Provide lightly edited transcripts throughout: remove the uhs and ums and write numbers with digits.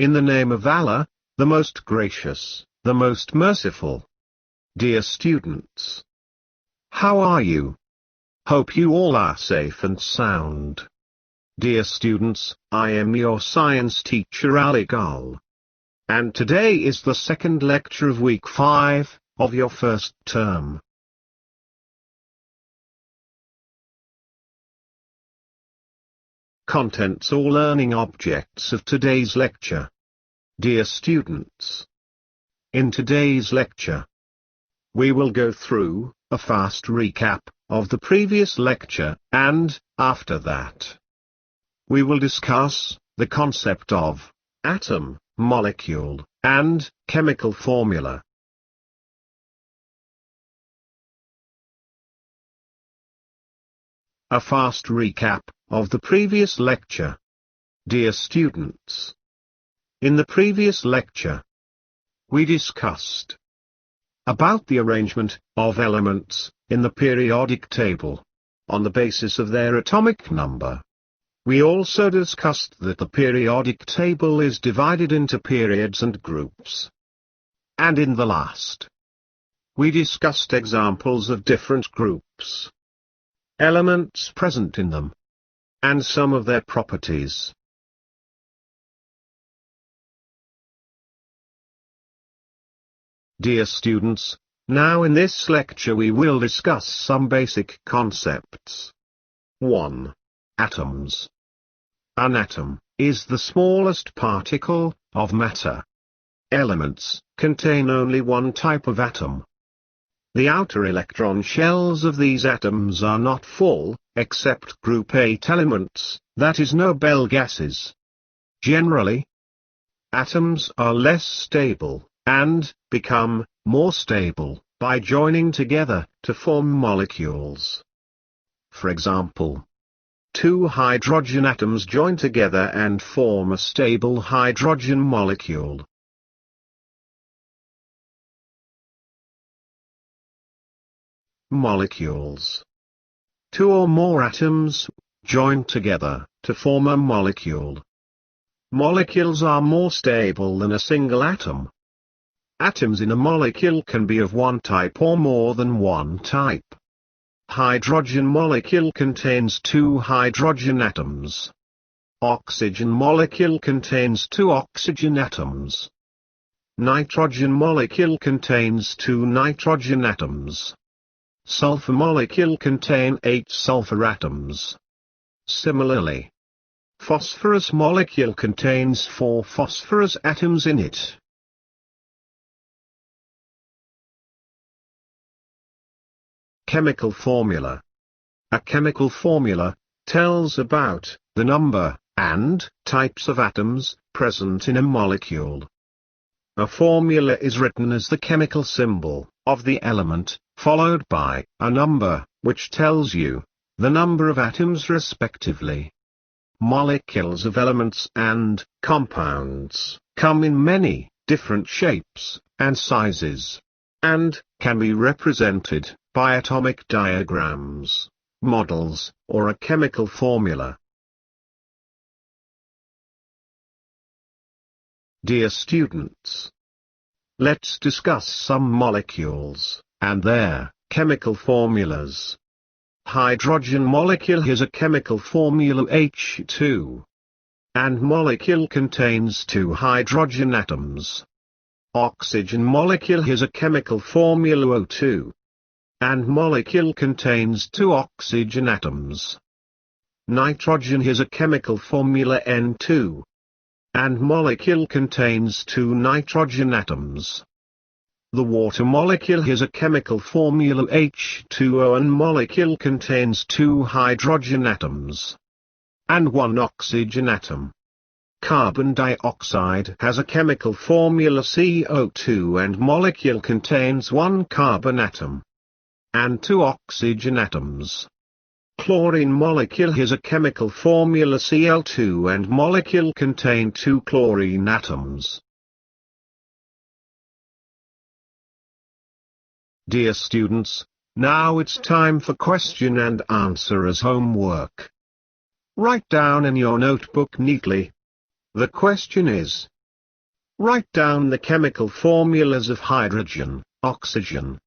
In the name of Allah, the most gracious, the most merciful. Dear students, how are you? Hope you all are safe and sound. Dear students, I am your science teacher Ali Gal. And today is the second lecture of week 5, of your first term. Contents or learning objects of today's lecture. Dear students, in today's lecture, we will go through a fast recap of the previous lecture, and, after that, we will discuss the concept of atom, molecule, and chemical formula. A fast recap of the previous lecture. Dear students, in the previous lecture, we discussed about the arrangement of elements in the periodic table on the basis of their atomic number. We also discussed that the periodic table is divided into periods and groups. And in the last, we discussed examples of different groups, elements present in them, and some of their properties. Dear students, now in this lecture we will discuss some basic concepts. 1. Atoms. An atom is the smallest particle of matter. Elements contain only one type of atom. The outer electron shells of these atoms are not full, except group 8 elements, that is Nobel gases. Generally, atoms are less stable, and become more stable by joining together to form molecules. For example, 2 hydrogen atoms join together and form a stable hydrogen molecule. Molecules. 2 or more atoms join together to form a molecule. Molecules are more stable than a single atom. Atoms in a molecule can be of one type or more than one type. Hydrogen molecule contains 2 hydrogen atoms. Oxygen molecule contains 2 oxygen atoms. Nitrogen molecule contains 2 nitrogen atoms. Sulfur molecule contains 8 sulfur atoms. Similarly, phosphorus molecule contains 4 phosphorus atoms in it. Chemical formula. A chemical formula tells about the number and types of atoms present in a molecule. A formula is written as the chemical symbol of the element, followed by a number, which tells you the number of atoms respectively. Molecules of elements and compounds come in many different shapes and sizes, and can be represented by atomic diagrams, models, or a chemical formula. Dear students, let's discuss some molecules and their chemical formulas. Hydrogen molecule has a chemical formula H2, and molecule contains 2 hydrogen atoms. Oxygen molecule has a chemical formula O2, and molecule contains 2 oxygen atoms. Nitrogen has a chemical formula N2, and molecule contains 2 nitrogen atoms. The water molecule has a chemical formula H2O and molecule contains 2 hydrogen atoms and 1 oxygen atom. Carbon dioxide has a chemical formula CO2 and molecule contains 1 carbon atom and 2 oxygen atoms. Chlorine molecule has a chemical formula Cl2 and molecule contain 2 chlorine atoms. Dear students, now it's time for question and answer as homework. Write down in your notebook neatly. The question is, Write down the chemical formulas of hydrogen, oxygen,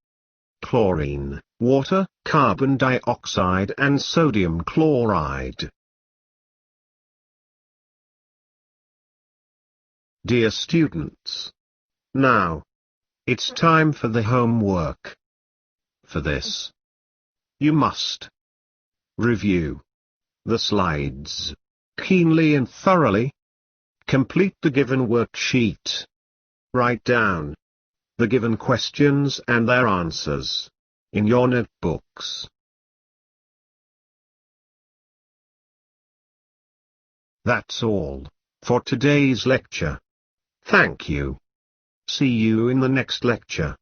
chlorine, water, carbon dioxide and sodium chloride. Dear students, now it's time for the homework. For this, you must review the slides keenly and thoroughly. Complete the given worksheet. Write down the given questions and their answers in your notebooks. That's all for today's lecture. Thank you. See you in the next lecture.